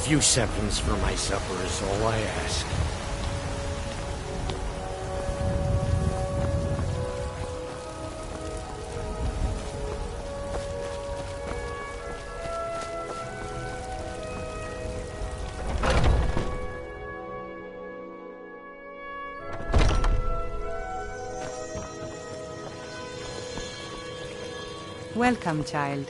few seconds for my supper is all I ask. Welcome, child.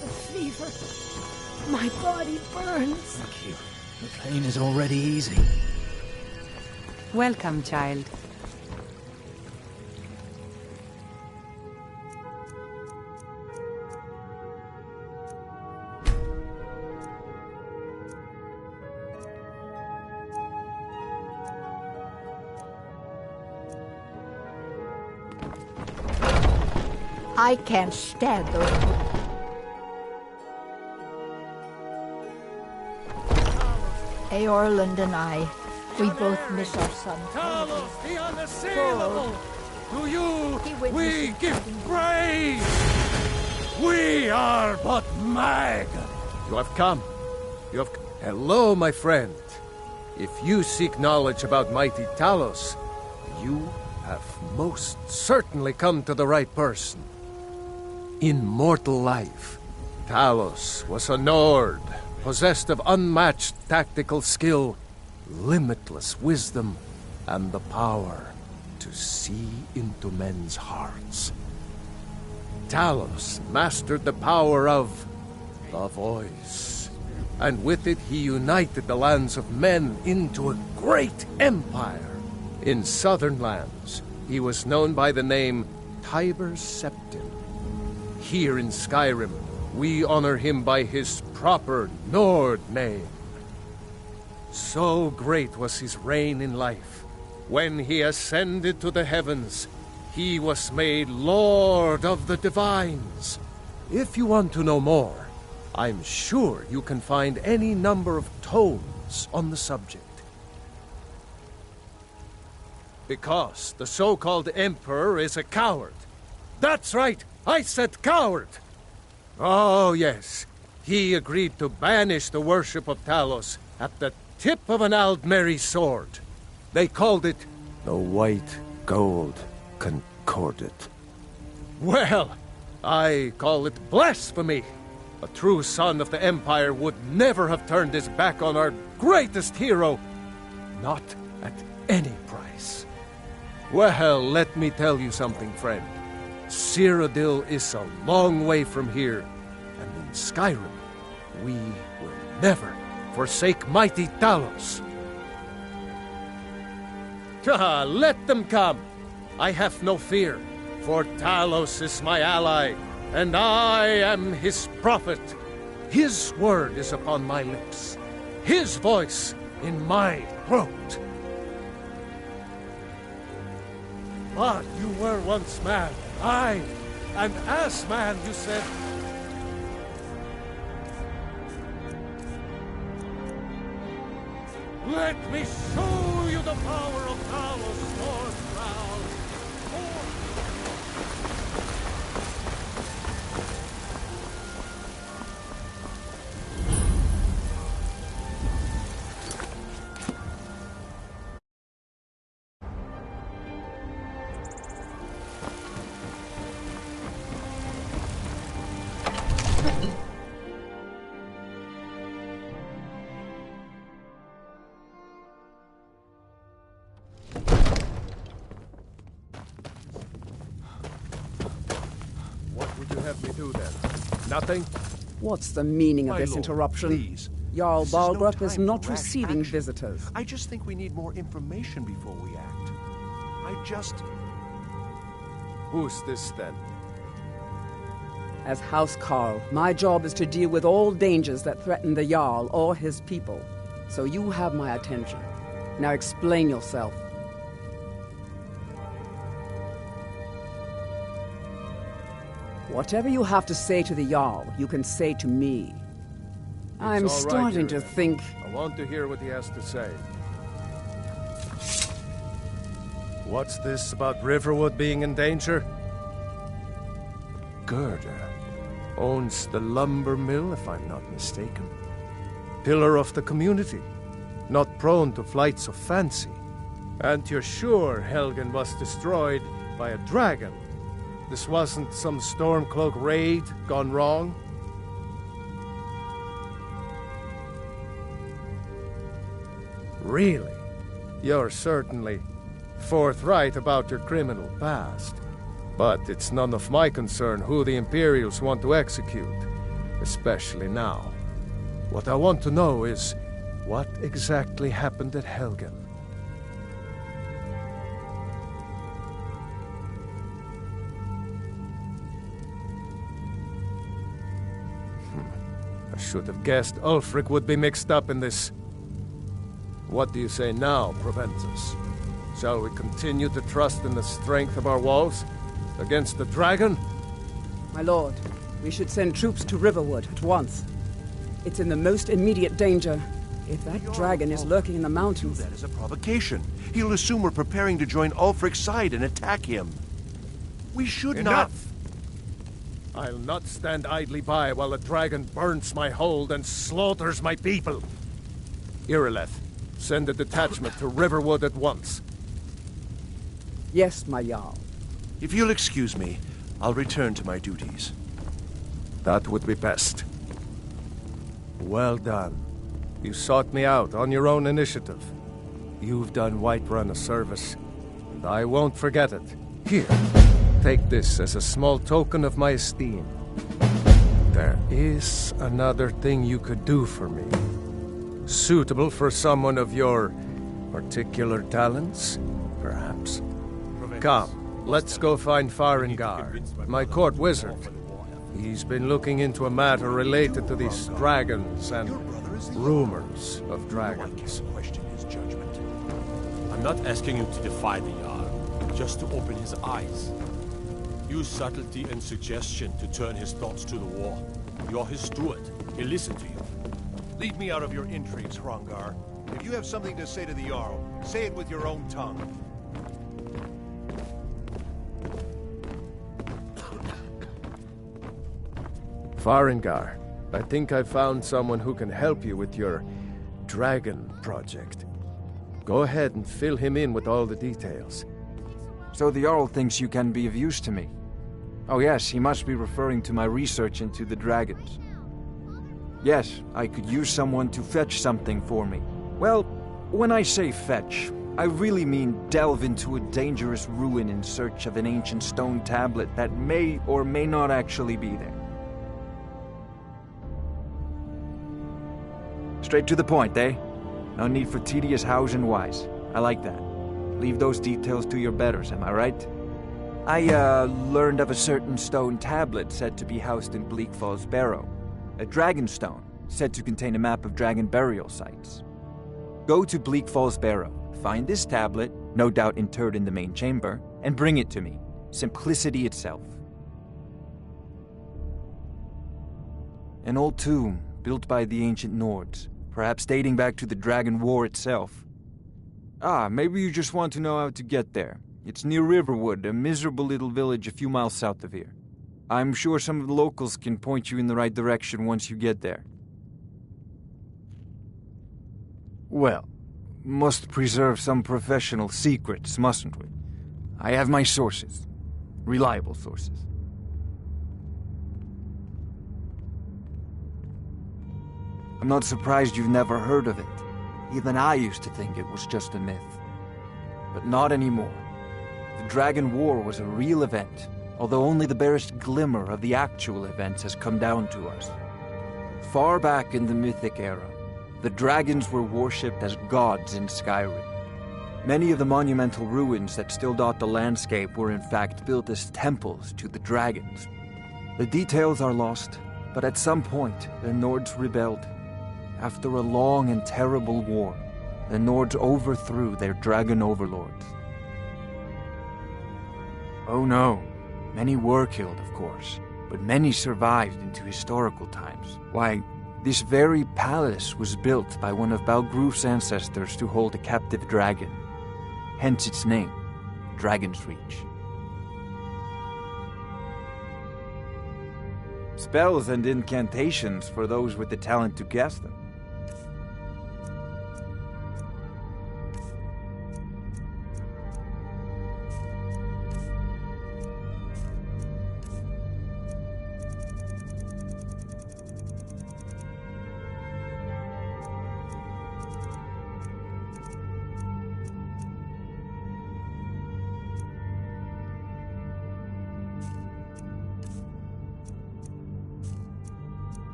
The fever. My body burns. Thank you. The pain is already easing. Welcome, child. I can't stand those. Eorland and I, we both miss our son. Talos, the unassailable! To you, He we give praise! We are but mag! You have come. You have... Hello, my friend. If you seek knowledge about mighty Talos, you have most certainly come to the right person. In mortal life, Talos was a Nord, possessed of unmatched tactical skill, limitless wisdom, and the power to see into men's hearts. Talos mastered the power of the voice, and with it he united the lands of men into a great empire. In southern lands, he was known by the name Tiber Septim. Here in Skyrim, we honor him by his proper Nord name. So great was his reign in life. When he ascended to the heavens, he was made Lord of the Divines. If you want to know more, I'm sure you can find any number of tomes on the subject. Because the so-called Emperor is a coward. That's right! I said coward! Oh, yes. He agreed to banish the worship of Talos at the tip of an Aldmeri sword. They called it the White Gold Concordat. Well, I call it blasphemy. A true son of the Empire would never have turned his back on our greatest hero. Not at any price. Well, let me tell you something, friend. Cyrodiil is a long way from here, and in Skyrim, we will never forsake mighty Talos. Let them come. I have no fear, for Talos is my ally, and I am his prophet. His word is upon my lips, his voice in my throat. But you were once man. Aye, and as man you said... Let me show you the power of Talos Northbound! Have me do then? Nothing? What's the meaning of My this lord, interruption? please. Jarl This is no Balgrup time is for not rash receiving action. visitors. I just think we need more information before we act. Who's this then? As House Carl, my job is to deal with all dangers that threaten the Jarl or his people. So you have my attention. Now explain yourself. Whatever you have to say to the Jarl, you can say to me. I'm all right, starting to Yuri. think... I want to hear what he has to say. What's this about Riverwood being in danger? Gerda owns the lumber mill, if I'm not mistaken. Pillar of the community, not prone to flights of fancy. And you're sure Helgen was destroyed by a dragon? This wasn't some Stormcloak raid gone wrong? Really? You're certainly forthright about your criminal past. But it's none of my concern who the Imperials want to execute, especially now. What I want to know is, what exactly happened at Helgen? I should have guessed Ulfric would be mixed up in this. What do you say now, Proventus? Shall we continue to trust in the strength of our walls against the dragon? My lord, we should send troops to Riverwood at once. It's in the most immediate danger. If that dragon is lurking in the mountains... That is a provocation. He'll assume we're preparing to join Ulfric's side and attack him. We should not... Enough! I'll not stand idly by while a dragon burns my hold and slaughters my people. Irileth, send a detachment to Riverwood at once. Yes, my Jarl. If you'll excuse me, I'll return to my duties. That would be best. Well done. You sought me out on your own initiative. You've done Whiterun a service, and I won't forget it. Here, take this as a small token of my esteem. There is another thing you could do for me. Suitable for someone of your particular talents, perhaps. Come, let's go find Farengar, my court wizard. He's been looking into a matter related to these dragons and rumors of dragons. Question his judgment. I'm not asking you to defy the Jarl, just to open his eyes. Use subtlety and suggestion to turn his thoughts to the war. You're his steward. He'll listen to you. Leave me out of your intrigues, Hrongar. If you have something to say to the Jarl, say it with your own tongue. Farengar, I think I found someone who can help you with your dragon project. Go ahead and fill him in with all the details. So the Jarl thinks you can be of use to me. Oh yes, he must be referring to my research into the dragons. Yes, I could use someone to fetch something for me. Well, when I say fetch, I really mean delve into a dangerous ruin in search of an ancient stone tablet that may or may not actually be there. Straight to the point, eh? No need for tedious hows and whys. I like that. Leave those details to your betters, am I right? I, learned of a certain stone tablet said to be housed in Bleak Falls Barrow. A dragon stone, said to contain a map of dragon burial sites. Go to Bleak Falls Barrow, find this tablet, no doubt interred in the main chamber, and bring it to me. Simplicity itself. An old tomb, built by the ancient Nords, perhaps dating back to the Dragon War itself. Ah, maybe you just want to know how to get there. It's near Riverwood, a miserable little village a few miles south of here. I'm sure some of the locals can point you in the right direction once you get there. Well, must preserve some professional secrets, mustn't we? I have my sources. Reliable sources. I'm not surprised you've never heard of it. Even I used to think it was just a myth. But not anymore. The Dragon War was a real event, although only the barest glimmer of the actual events has come down to us. Far back in the Mythic era, the dragons were worshipped as gods in Skyrim. Many of the monumental ruins that still dot the landscape were in fact built as temples to the dragons. The details are lost, but at some point, the Nords rebelled. After a long and terrible war, the Nords overthrew their dragon overlords. Oh no, many were killed, of course, but many survived into historical times. Why, this very palace was built by one of Balgruf's ancestors to hold a captive dragon. Hence its name, Dragon's Reach. Spells and incantations for those with the talent to cast them.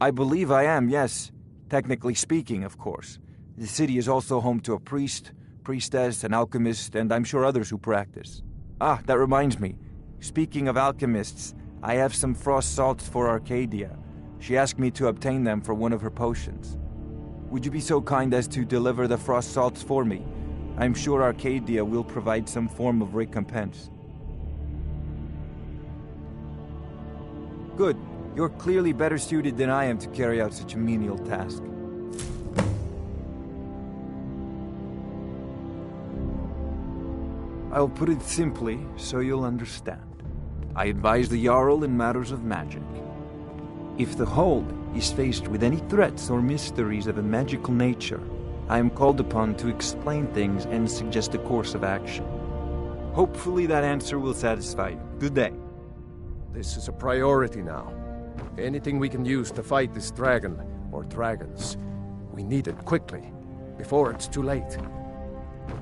I believe I am, yes. Technically speaking, of course. The city is also home to a priest, priestess, an alchemist, and I'm sure others who practice. Ah, that reminds me. Speaking of alchemists, I have some frost salts for Arcadia. She asked me to obtain them for one of her potions. Would you be so kind as to deliver the frost salts for me? I'm sure Arcadia will provide some form of recompense. Good. You're clearly better suited than I am to carry out such a menial task. I'll put it simply so you'll understand. I advise the Jarl in matters of magic. If the Hold is faced with any threats or mysteries of a magical nature, I am called upon to explain things and suggest a course of action. Hopefully that answer will satisfy you. Good day. This is a priority now. Anything we can use to fight this dragon, or dragons, we need it quickly, before it's too late.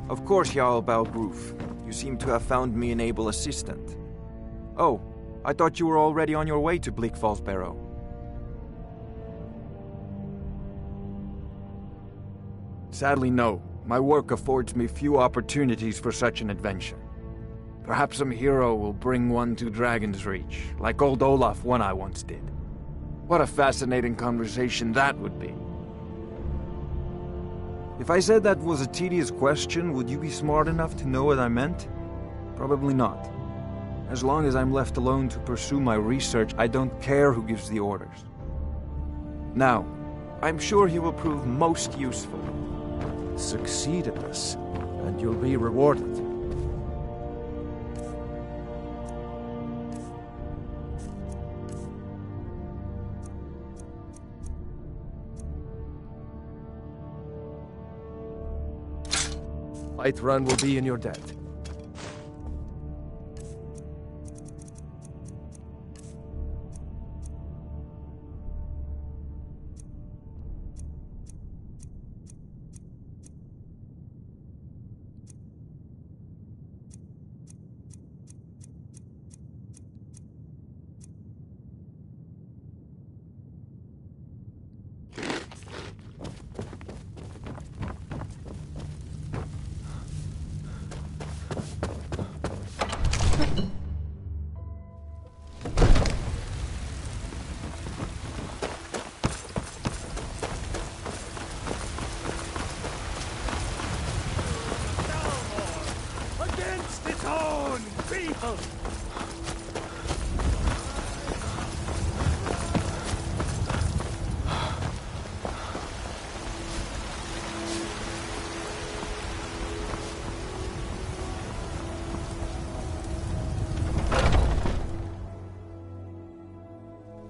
Of course, Jarl Balgroof. You seem to have found me an able assistant. Oh, I thought you were already on your way to Bleak Falls Barrow. Sadly, no. My work affords me few opportunities for such an adventure. Perhaps some hero will bring one to Dragon's Reach, like old Olaf one I once did. What a fascinating conversation that would be. If I said that was a tedious question, would you be smart enough to know what I meant? Probably not. As long as I'm left alone to pursue my research, I don't care who gives the orders. Now, I'm sure he will prove most useful. Succeed at this, and you'll be rewarded. Whiterun will be in your debt.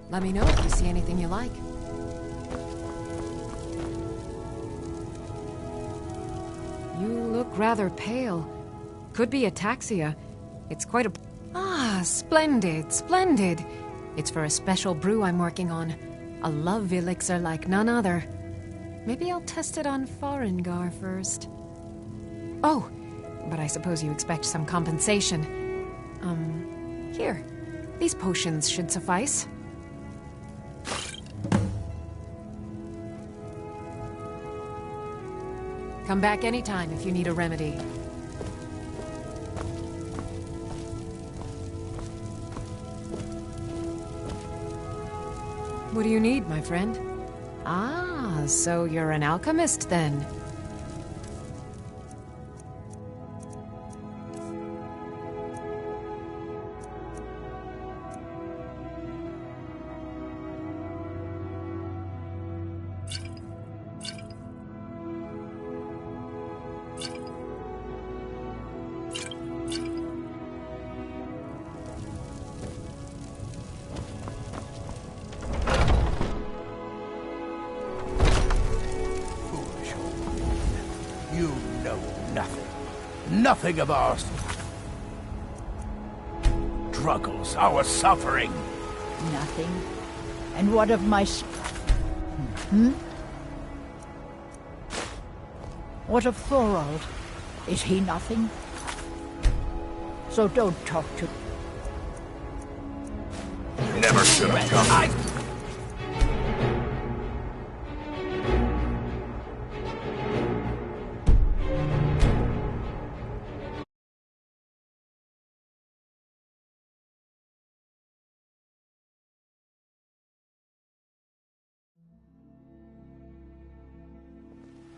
Let me know if you see anything you like. You look rather pale. Could be ataxia. It's quite a... Ah, splendid, splendid. It's for a special brew I'm working on. A love elixir like none other. Maybe I'll test it on Farengar first. Oh, but I suppose you expect some compensation. Here. These potions should suffice. Come back anytime if you need a remedy. What do you need, my friend? Ah, so you're an alchemist then. You know nothing. Nothing of our struggles, our suffering. Nothing. And what of my... Hmm? What of Thorald? Is he nothing? So don't talk to... Never should have come.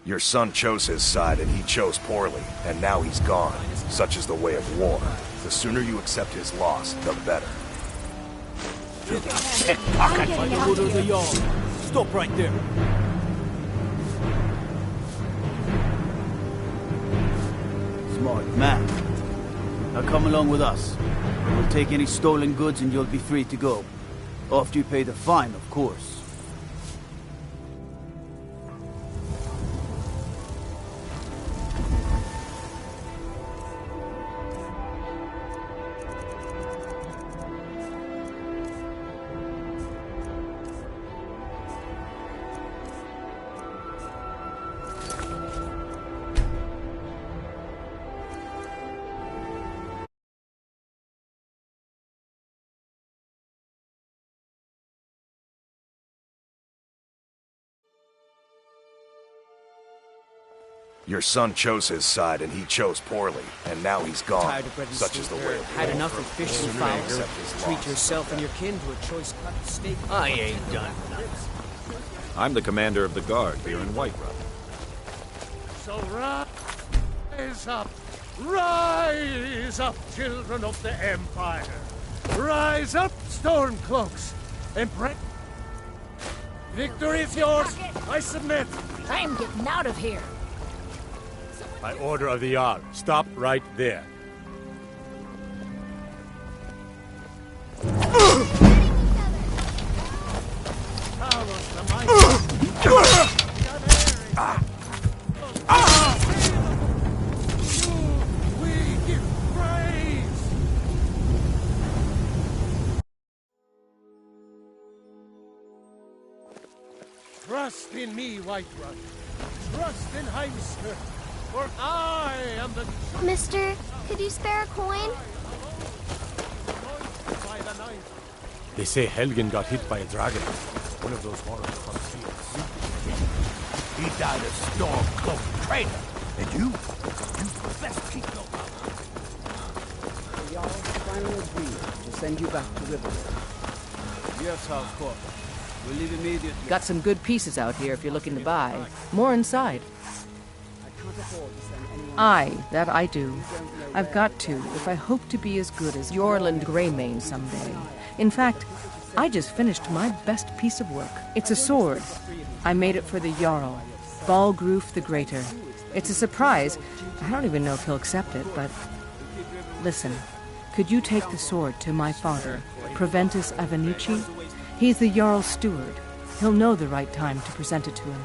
Your son chose his side, and he chose poorly, and now he's gone. Such is the way of war. The sooner you accept his loss, the better. Pickpocket! Order the Jarl. Stop right there. Smart man. Now come along with us. We'll take any stolen goods and you'll be free to go. After you pay the fine, of course. Your son chose his side, and he chose poorly, and now he's gone. Tired of bread and Such is the sweet way bread. of Had war. enough of fish and fowl. Treat yourself and your kin to a choice cut steak. I ain't done nothing. I'm the commander of the guard here in Whiterun. So rise up, children of the Empire. Rise up, Stormcloaks, and break. Victory is yours. I submit. I'm getting out of here. By order of the Jarl, stop right there. We give praise. Trust in me, Whiterun. Trust in Heimskr. For I am the... Mister, could you spare a coin? by the night. They say Helgen got hit by a dragon. One of those horrible frontiers. He died a Stormcloak traitor. And you best keep no mouth. The Jarl finally agreed to send you back to Rivendell. Yes, House Court. We'll leave immediately. Got some good pieces out here if you're looking to buy. More inside. I can't afford to send anyone. Aye, that I do. I've got to, if I hope to be as good as Yorland Greymane someday. In fact, I just finished my best piece of work. It's a sword. I made it for the Jarl, Balgroof the Greater. It's a surprise. I don't even know if he'll accept it, but... Listen, could you take the sword to my father, Proventus Avenici? He's the Jarl's steward. He'll know the right time to present it to him.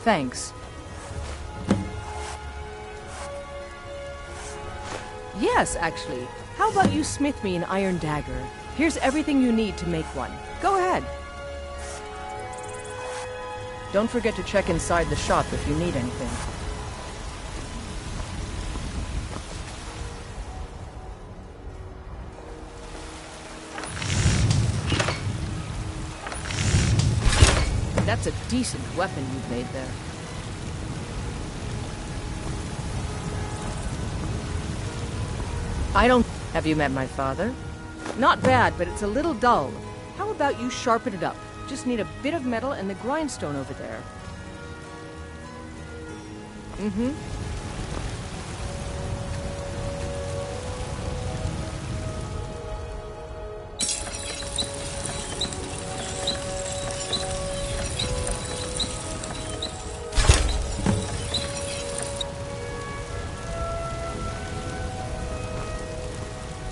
Thanks. Yes, actually. How about you smith me an iron dagger? Here's everything you need to make one. Go ahead. Don't forget to check inside the shop if you need anything. That's a decent weapon you've made there. I don't... Have you met my father? Not bad, but it's a little dull. How about you sharpen it up? Just need a bit of metal and the grindstone over there. Mm-hmm.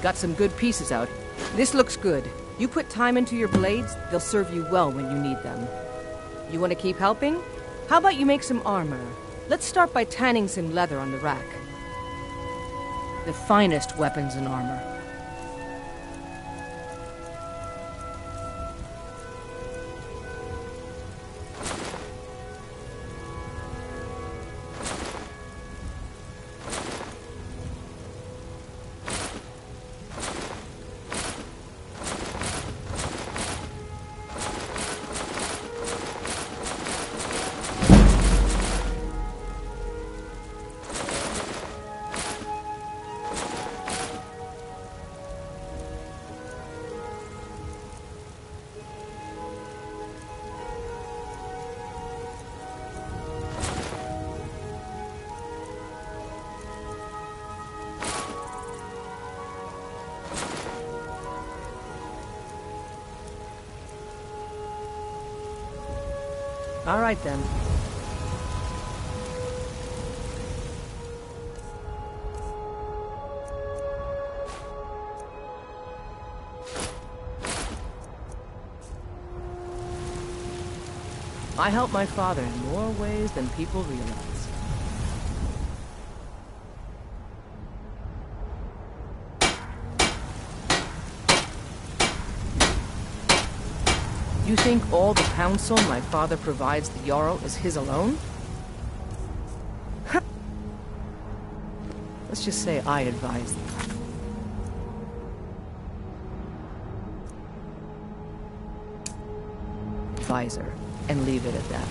Got some good pieces out. This looks good. You put time into your blades, they'll serve you well when you need them. You want to keep helping? How about you make some armor? Let's start by tanning some leather on the rack. The finest weapons and armor. All right, then. I help my father in more ways than people realize. You think all the counsel my father provides the Jarl is his alone? Let's just say I advise them. Advisor, and leave it at that.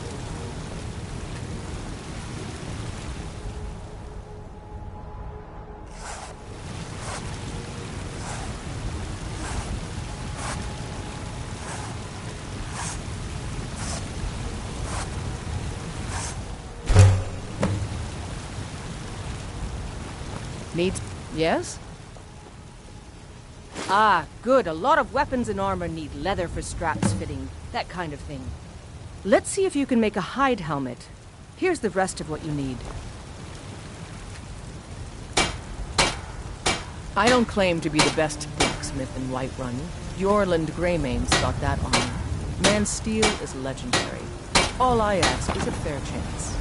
Needs... yes? Ah, good. A lot of weapons and armor need leather for straps fitting, that kind of thing. Let's see if you can make a hide helmet. Here's the rest of what you need. I don't claim to be the best blacksmith in Whiterun. Bjorland Greymane's got that honor. Man's steel is legendary. All I ask is a fair chance.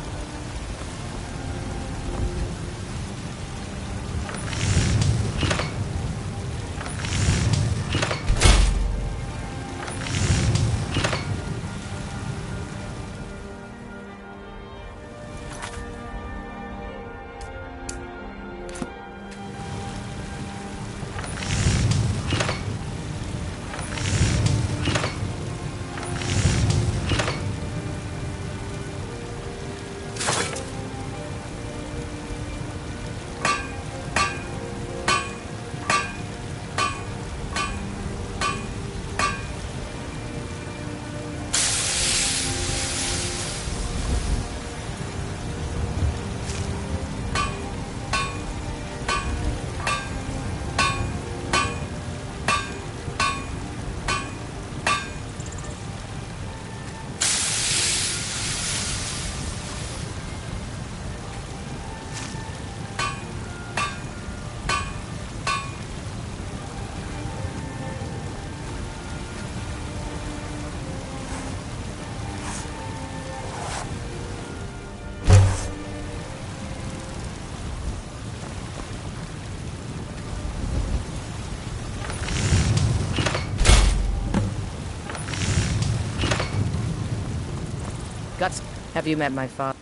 Guts, have you met my father?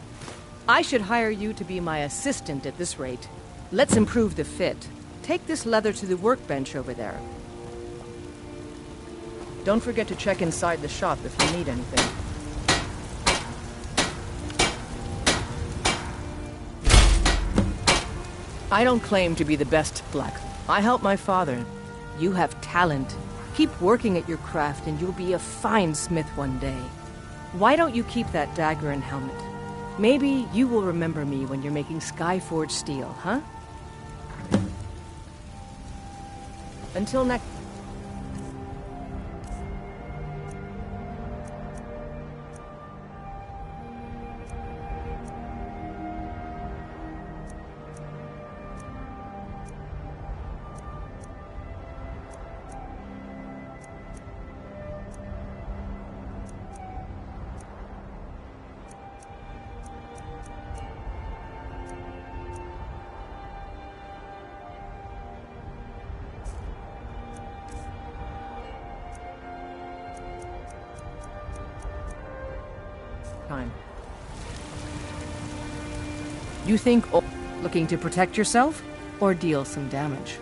I should hire you to be my assistant at this rate. Let's improve the fit. Take this leather to the workbench over there. Don't forget to check inside the shop if you need anything. I don't claim to be the best blacksmith. I help my father. You have talent. Keep working at your craft and you'll be a fine smith one day. Why don't you keep that dagger and helmet? Maybe you will remember me when you're making Skyforge steel, huh? Until next... time. You think looking to protect yourself or deal some damage?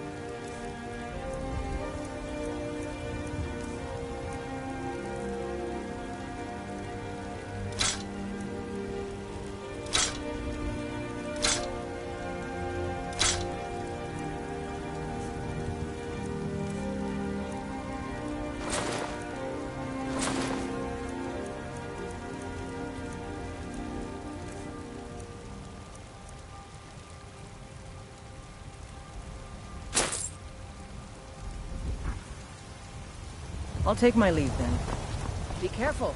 I'll take my leave then. Be careful.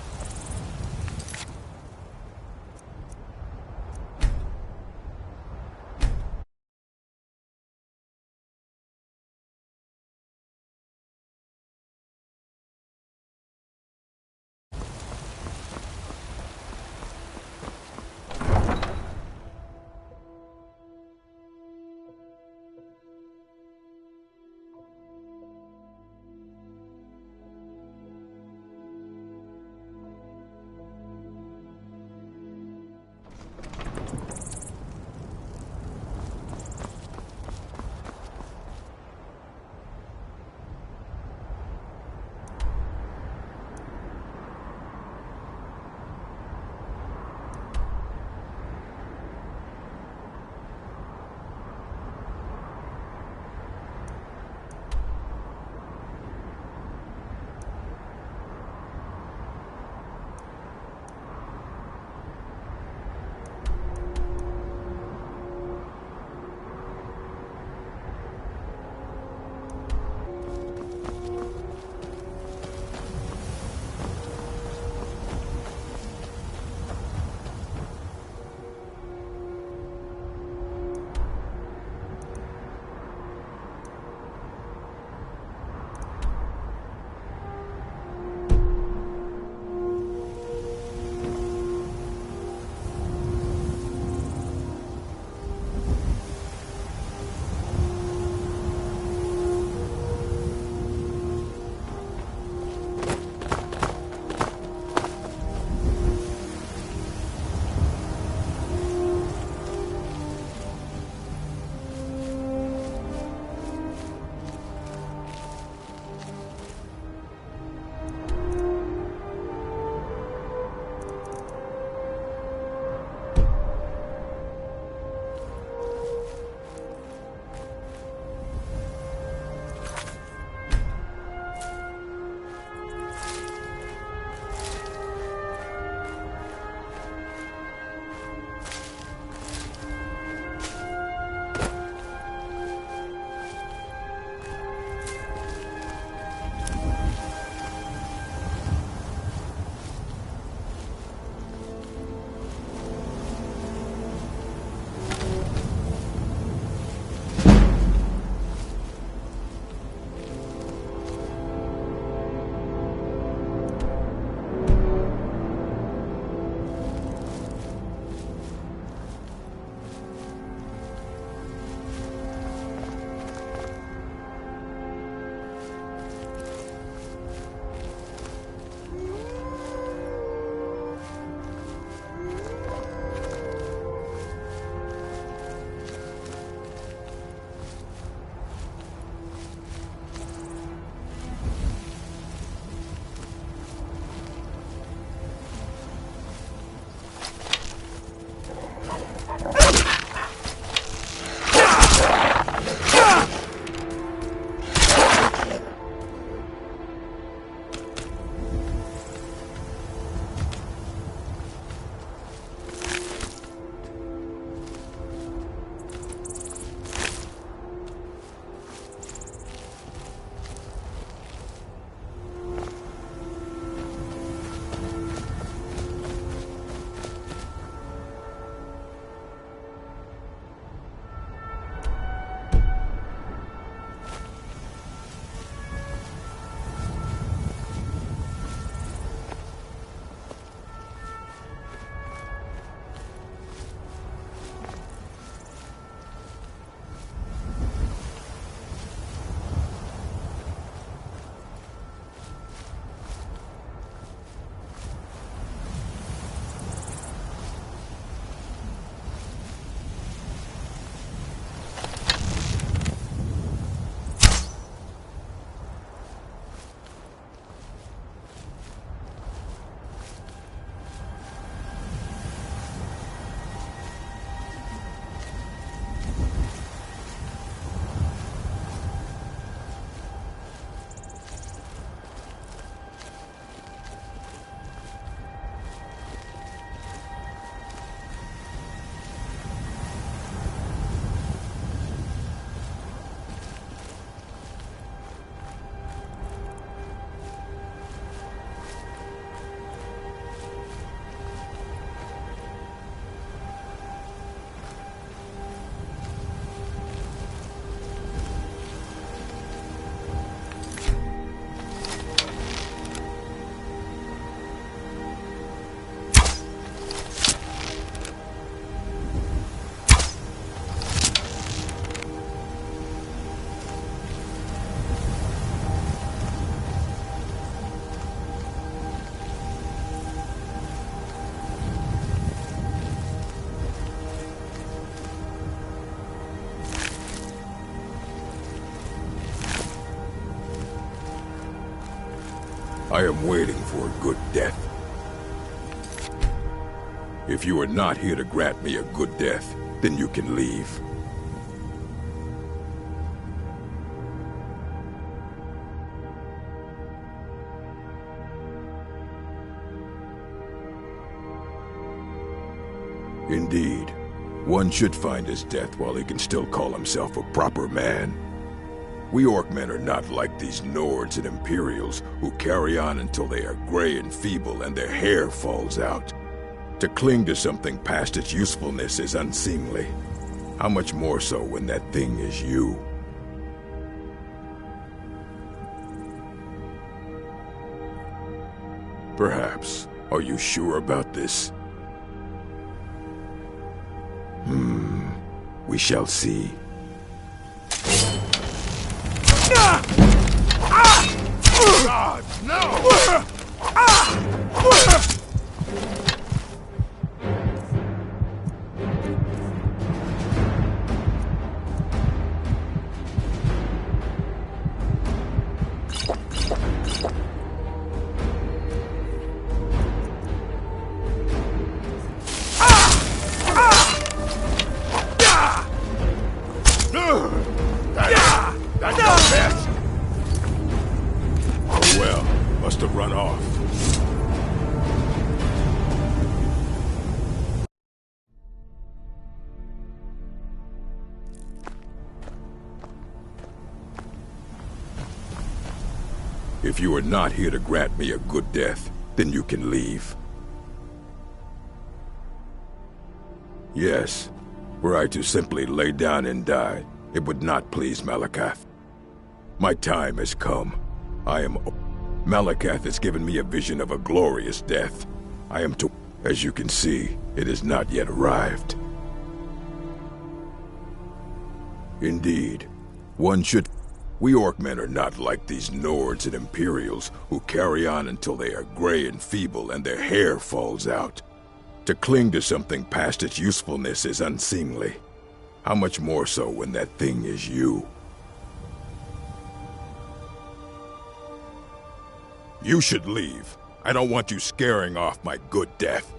I am waiting for a good death. If you are not here to grant me a good death, then you can leave. Indeed, one should find his death while he can still call himself a proper man. We Orcmen are not like these Nords and Imperials who carry on until they are gray and feeble and their hair falls out. To cling to something past its usefulness is unseemly. How much more so when that thing is you? Perhaps. Are you sure about this? We shall see. God, no! That's not best! Oh well, must have run off. If you are not here to grant me a good death, then you can leave. Yes, were I to simply lay down and die, it would not please Malakath. My time has come. Malakath has given me a vision of a glorious death. I am to... As you can see, it has not yet arrived. Indeed, one should... We Orcmen are not like these Nords and Imperials who carry on until they are gray and feeble and their hair falls out. To cling to something past its usefulness is unseemly. How much more so when that thing is you? You should leave. I don't want you scaring off my good death.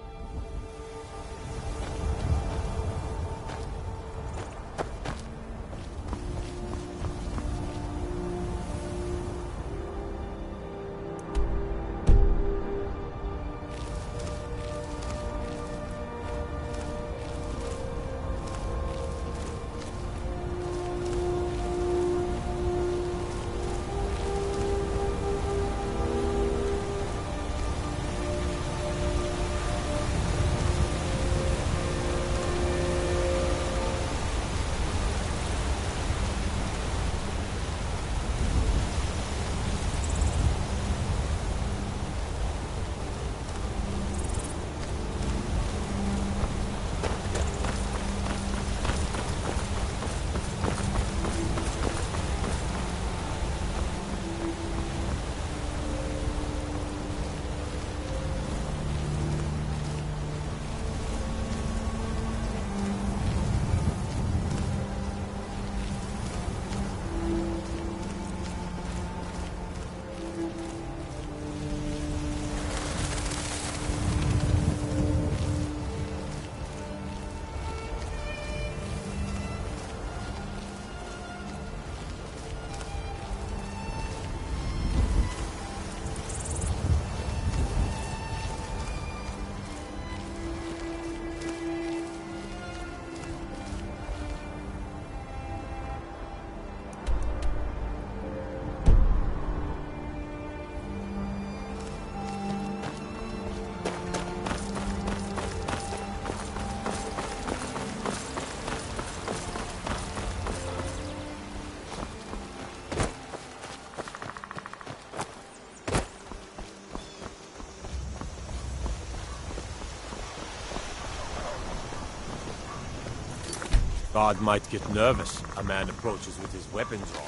Guard might get nervous. A man approaches with his weapons on.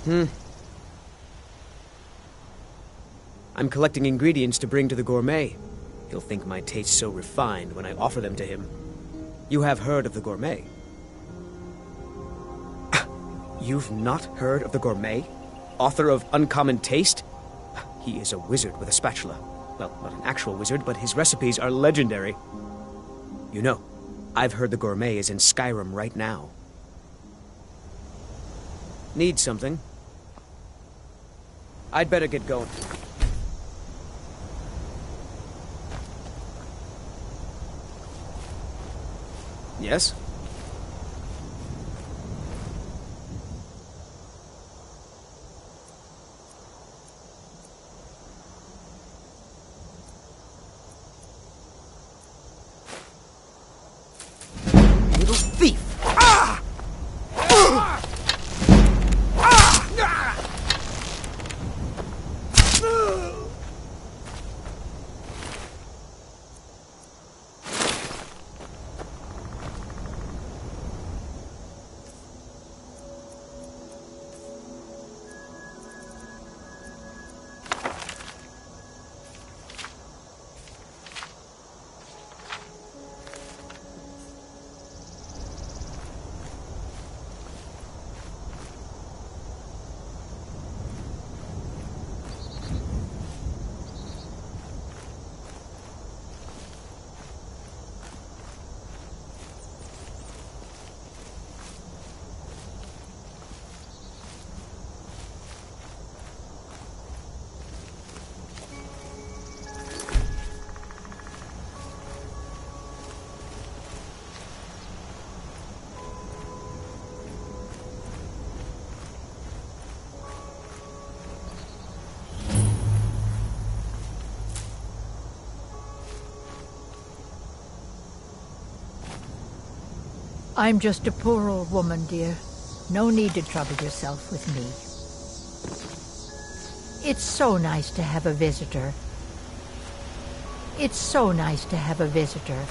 I'm collecting ingredients to bring to the gourmet. He'll think my taste so refined when I offer them to him. You have heard of the gourmet? You've not heard of the gourmet? Author of Uncommon Taste? He is a wizard with a spatula. Well, not an actual wizard, but his recipes are legendary. You know, I've heard the gourmet is in Skyrim right now. Need something? I'd better get going. Yes? Little thief! Ah! I'm just a poor old woman, dear. No need to trouble yourself with me. It's so nice to have a visitor. It's so nice to have a visitor.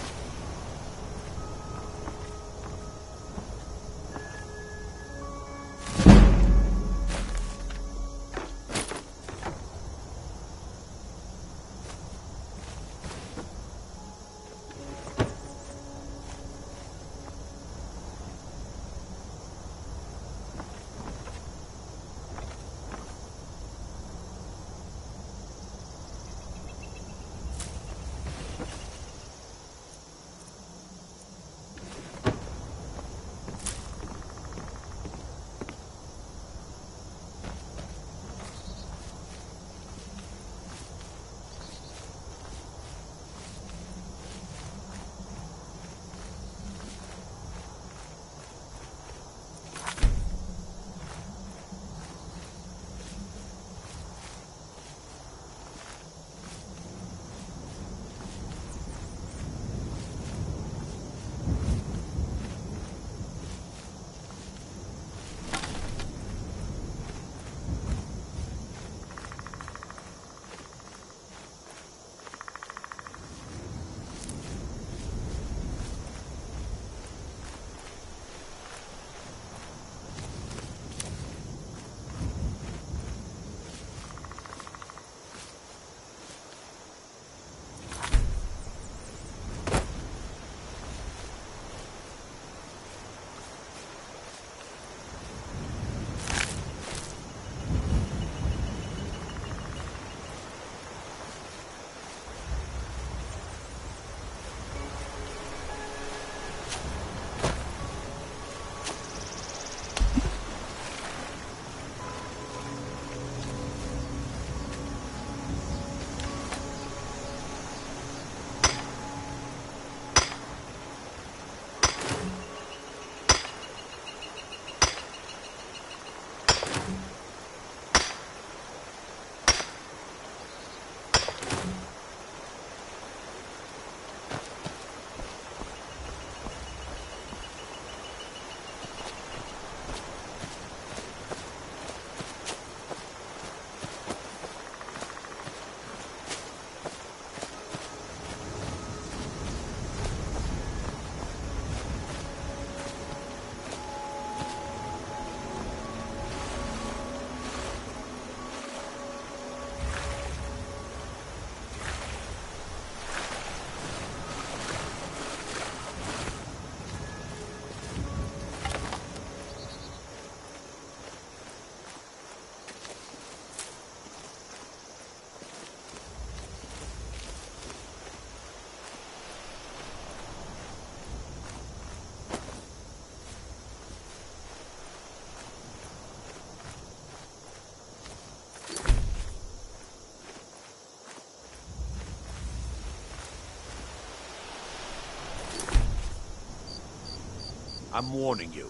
I'm warning you.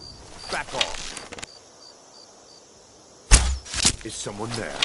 Back off. Is someone there?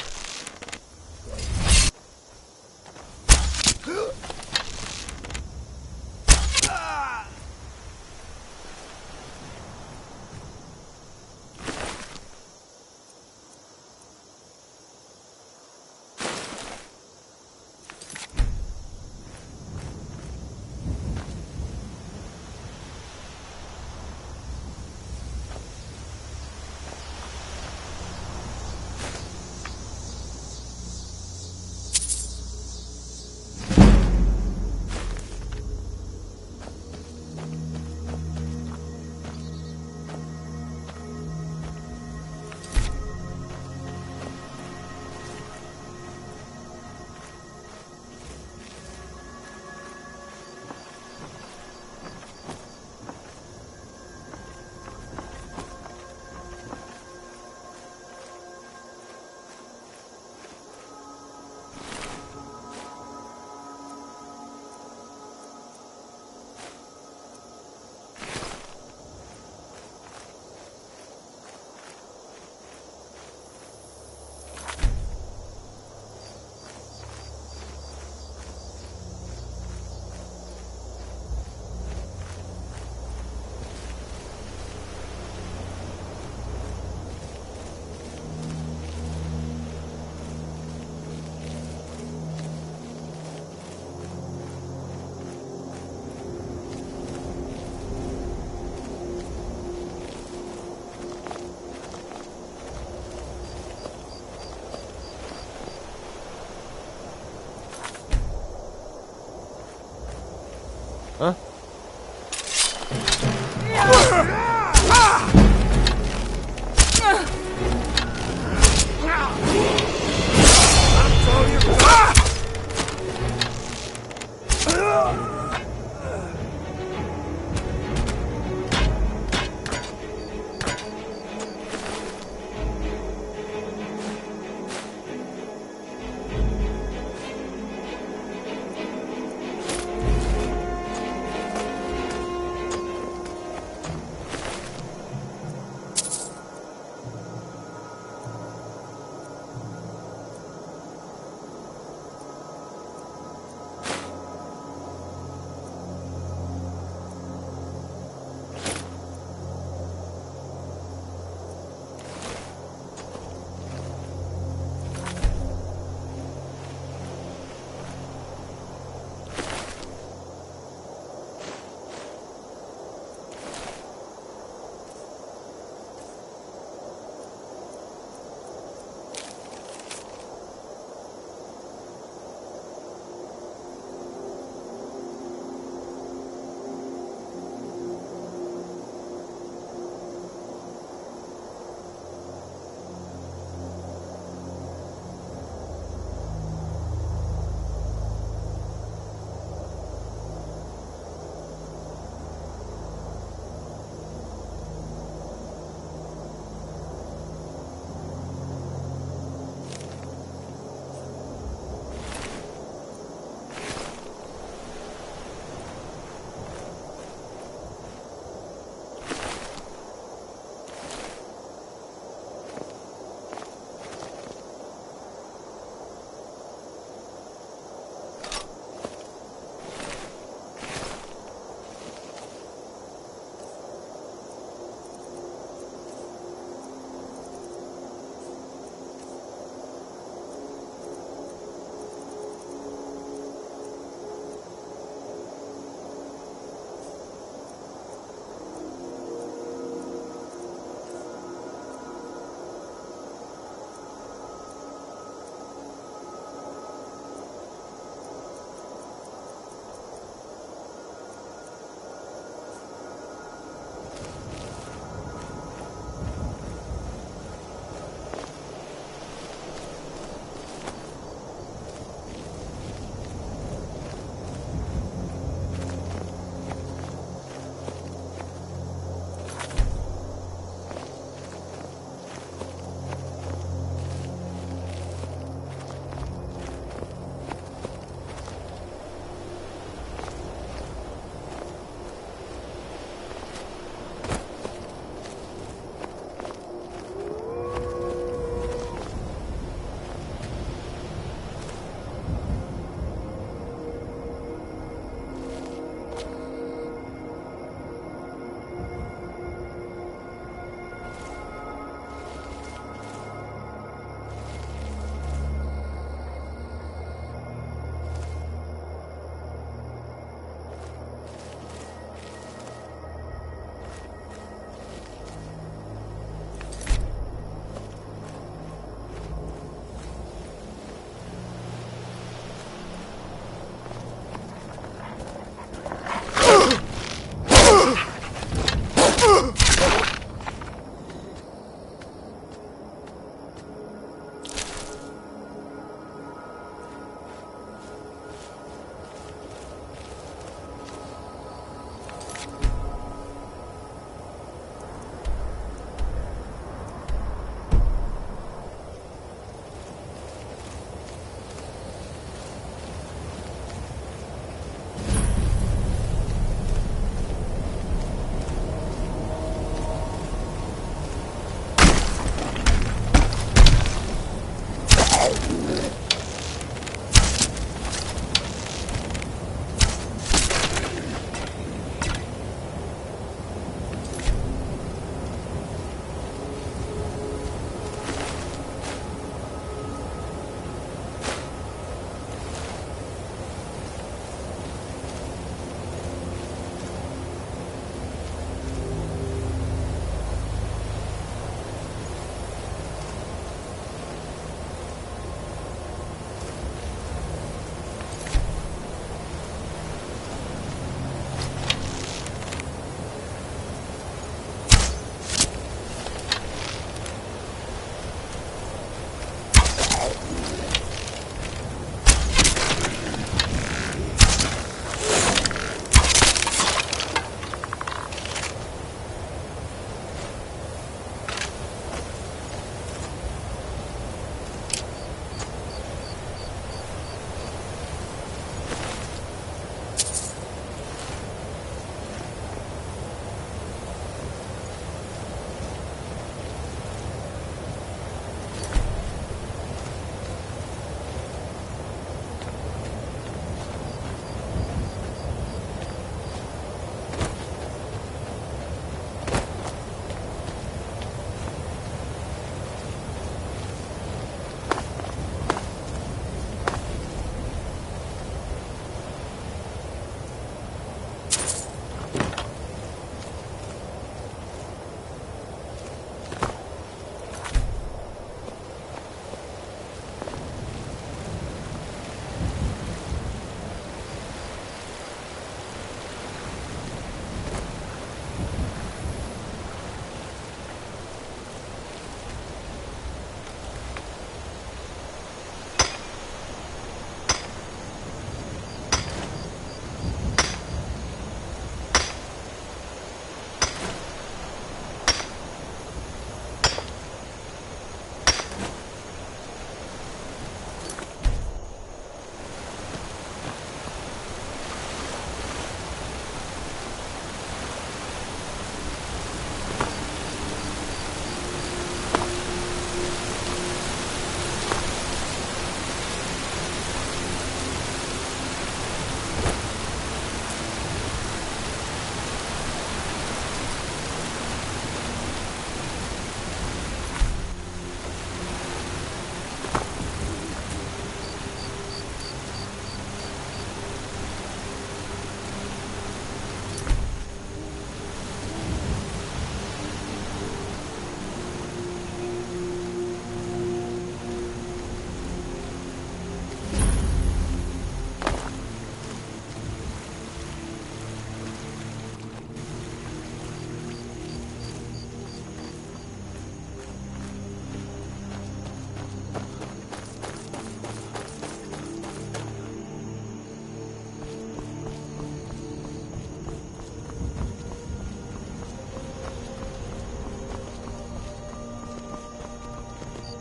Huh?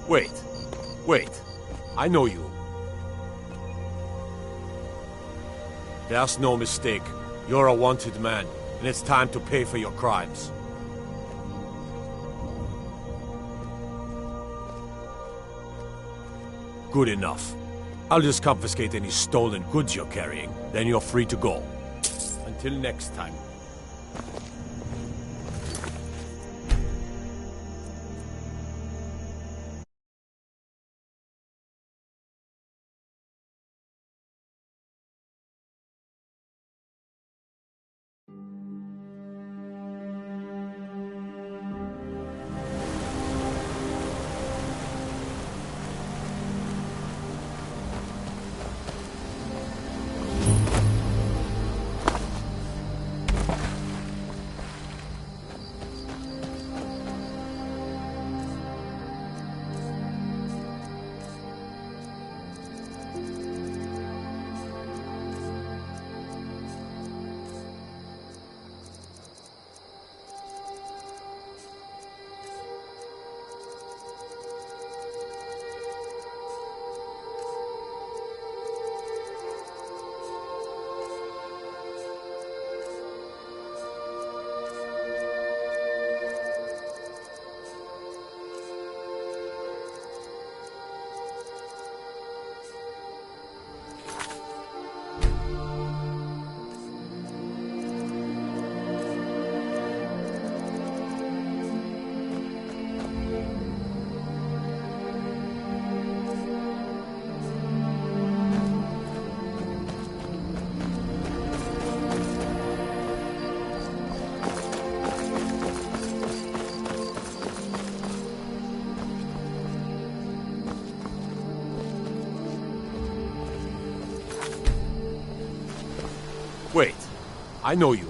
Wait. Wait. I know you. There's no mistake. You're a wanted man, and it's time to pay for your crimes. Good enough. I'll just confiscate any stolen goods you're carrying, then you're free to go. Until next time. Wait. I know you.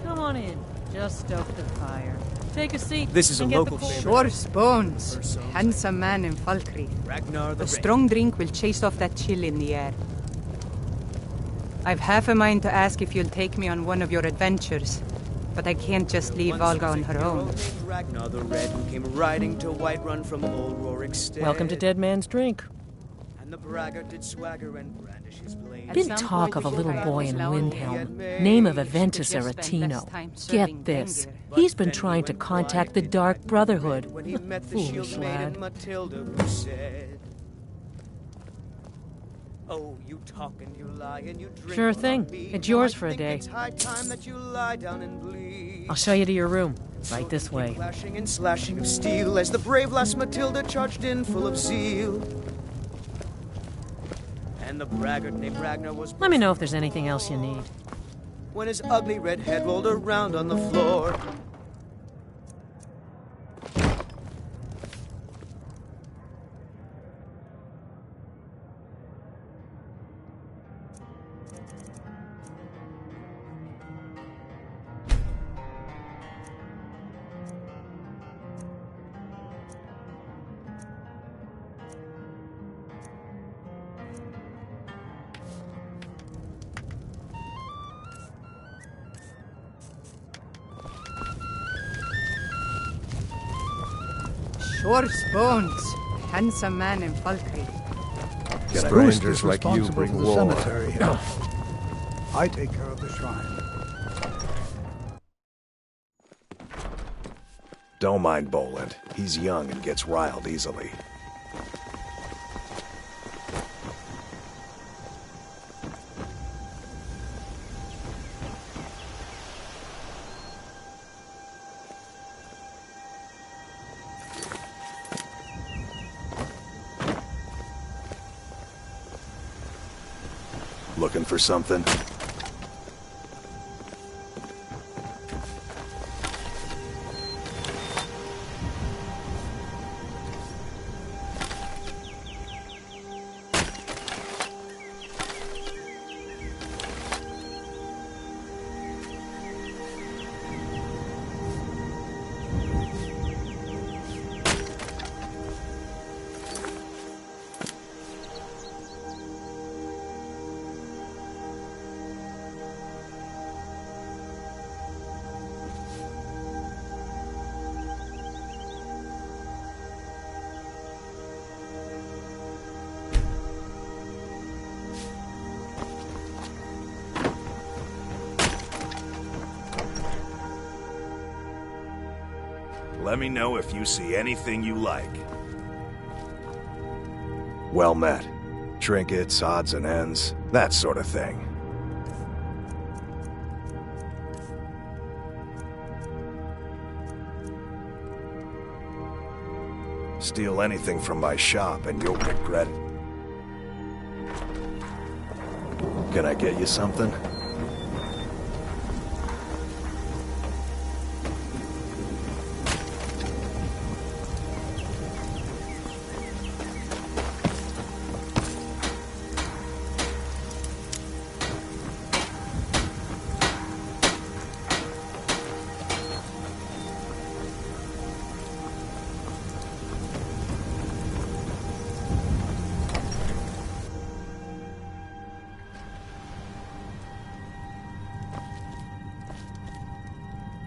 Come on in. Just stoke the fire. Take a seat. This is a and get local the cold- favorite. Shor's bones. Handsome man in Falkreath. Ragnar the A Red. strong drink will chase off that chill in the air. I've half a mind to ask if you'll take me on one of your adventures, but I can't just leave Valga on her own. Ragnar the Red, who came riding to Whiterun from old Rorik's stead. Welcome to Dead Man's Drink. And the braggart did swagger and brandish his blade. Been talk of a little boy in Windhelm. Name of Aventus Aretino. Get this. He's been trying to contact the Dark Brotherhood. When he met the Foolish shield maiden lad. Matilda, who said, "Oh, you talk and you lie and you drink. Sure on thing. me. It's Now yours I for a think day. It's high time that you lie down and bleed." I'll show you to your room. Right this way. Clashing and slashing of steel as the brave lass Matilda charged in full of zeal. And the braggart named Ragnar was Let me know if there's anything else you need. when his ugly red head rolled around on the floor. Shor's bones. handsome man in Falkreath. Strangers like you bring for the war. cemetery here. I take care of the shrine. Don't mind Boland. He's young and gets riled easily. Looking for something? Let me know if you see anything you like. Well met. Trinkets, odds and ends, that sort of thing. Steal anything from my shop and you'll regret it. Can I get you something?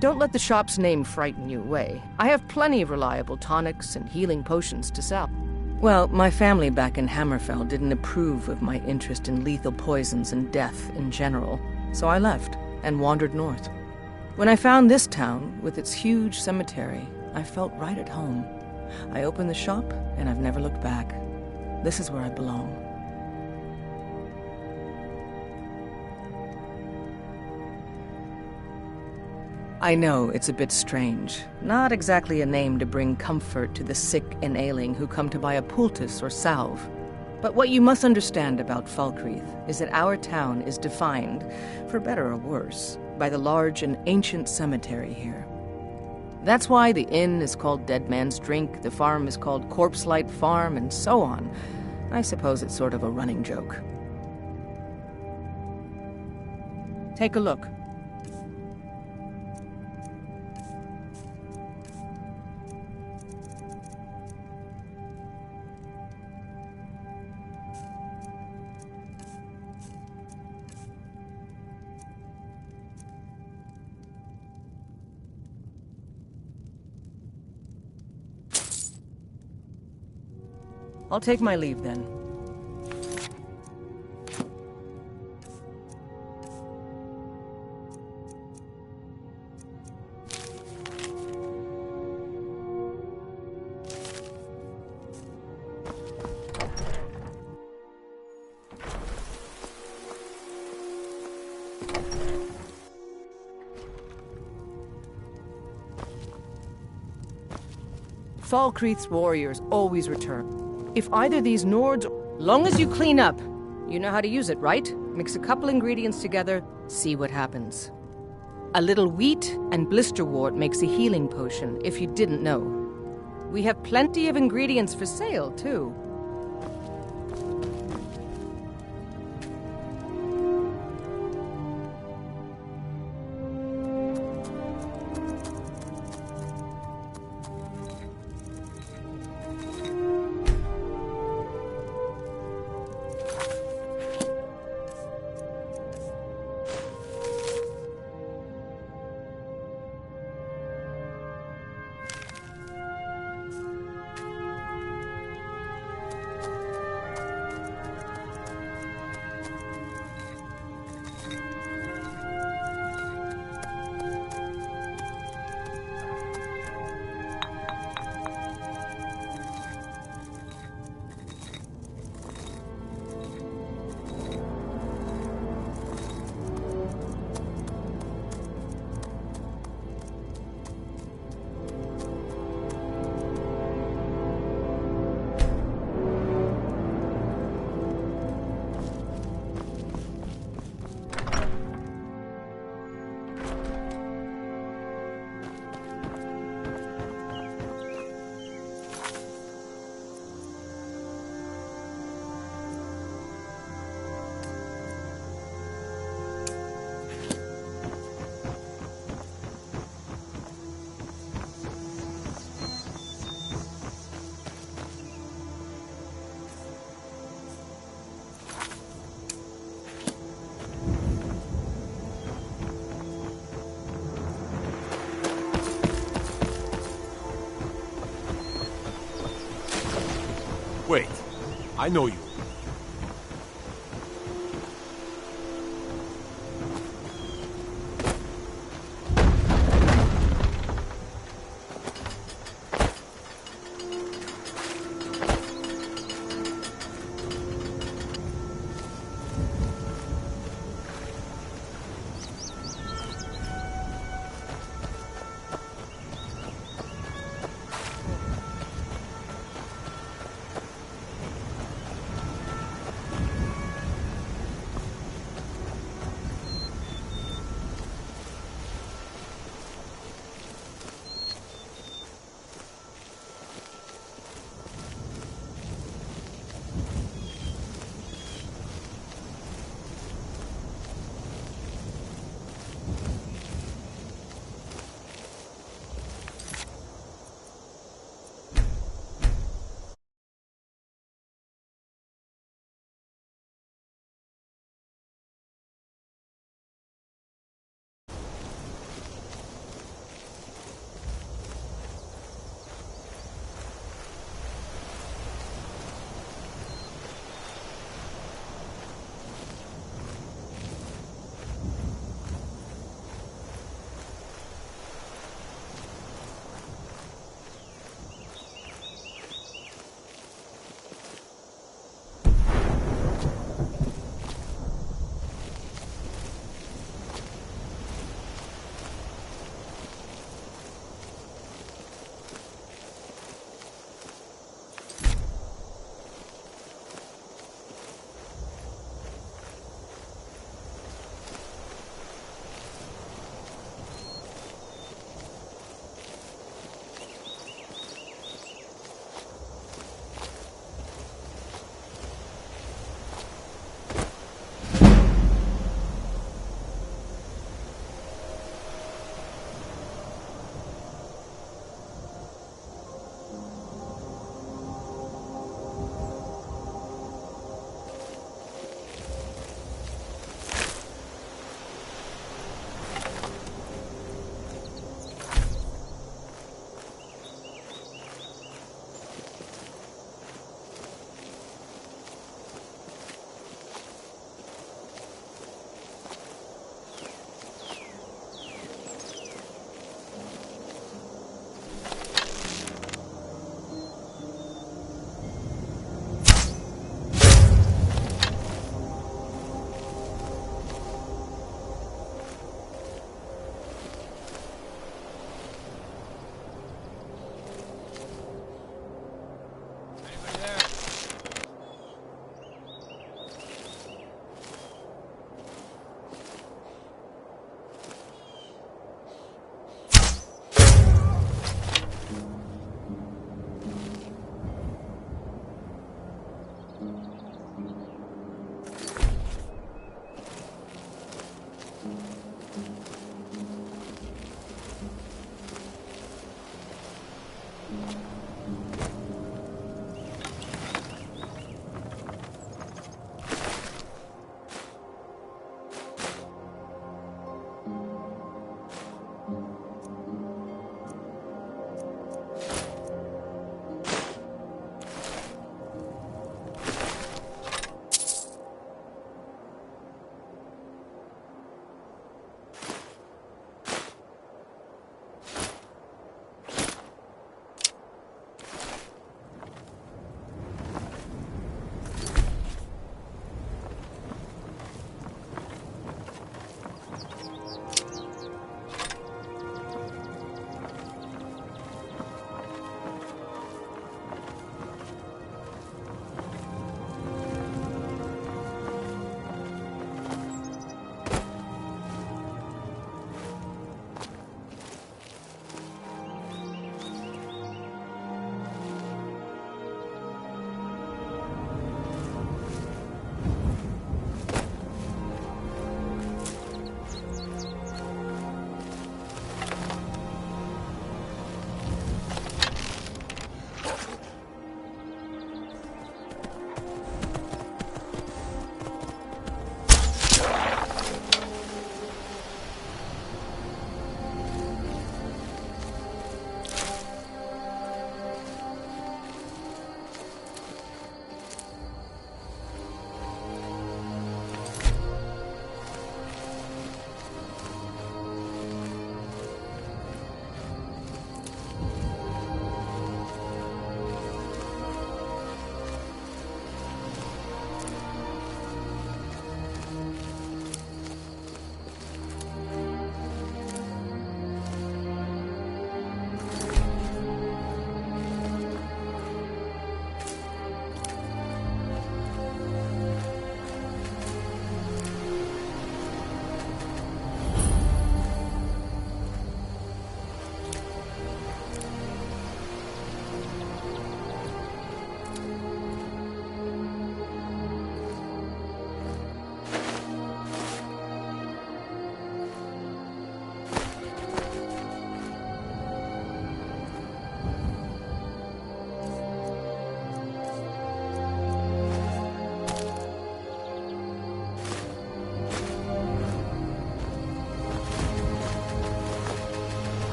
Don't let the shop's name frighten you away. I have plenty of reliable tonics and healing potions to sell. Well, my family back in Hammerfell didn't approve of my interest in lethal poisons and death in general, so I left and wandered north. When I found this town, with its huge cemetery, I felt right at home. I opened the shop, and I've never looked back. This is where I belong. I know it's a bit strange. Not exactly a name to bring comfort to the sick and ailing who come to buy a poultice or salve. But what you must understand about Falkreath is that our town is defined, for better or worse, by the large and ancient cemetery here. That's why the inn is called Dead Man's Drink, the farm is called Corpse Light Farm, and so on. I suppose it's sort of a running joke. Take a look. I'll take my leave then. Falkreath's warriors always return. If either these Nords... Long as you clean up. You know how to use it, right? Mix a couple ingredients together, see what happens. A little wheat and blisterwort makes a healing potion, if you didn't know. We have plenty of ingredients for sale, too. I know you.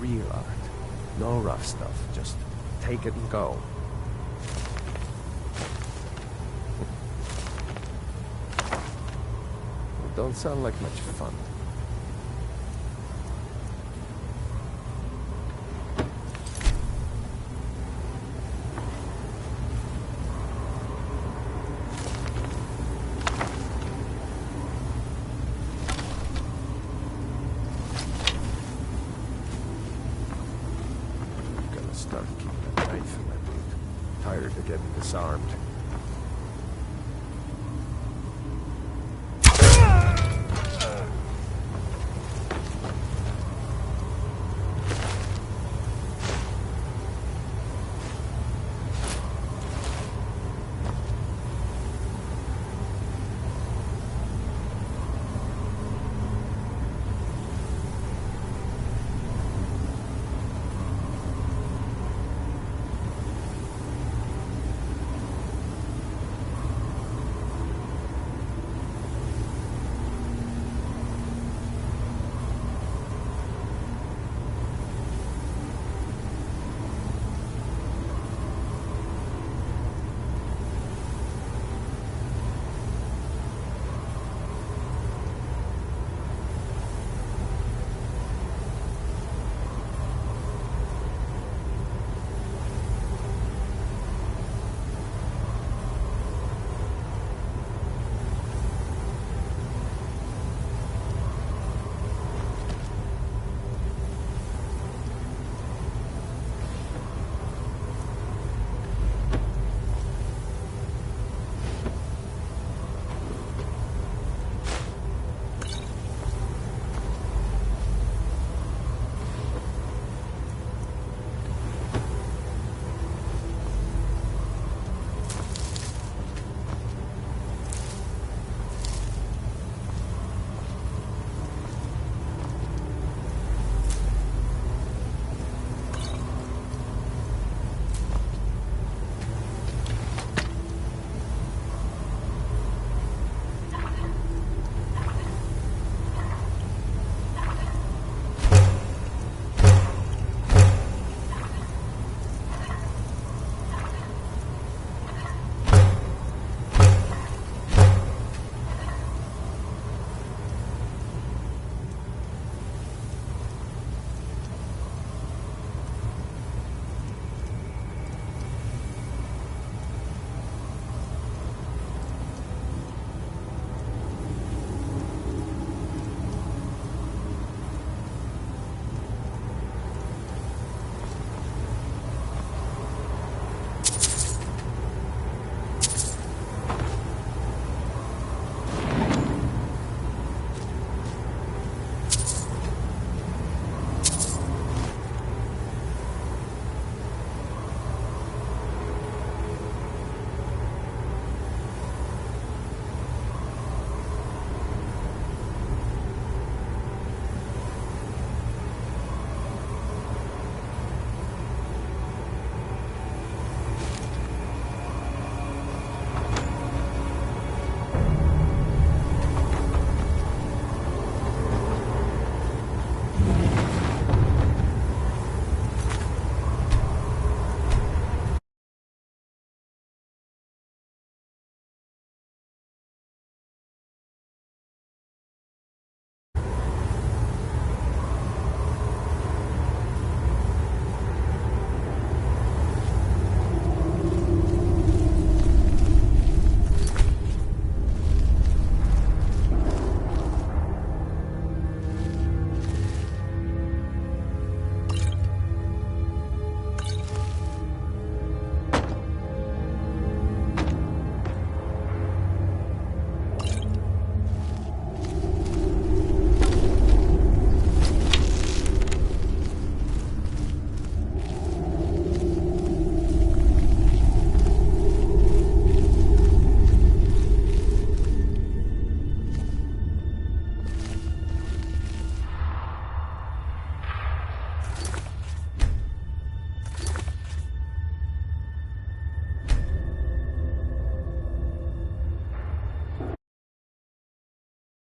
real art. No rough stuff, just take it and go. Don't sound like much fun. Start keeping a knife in my boot. Tired of getting disarmed.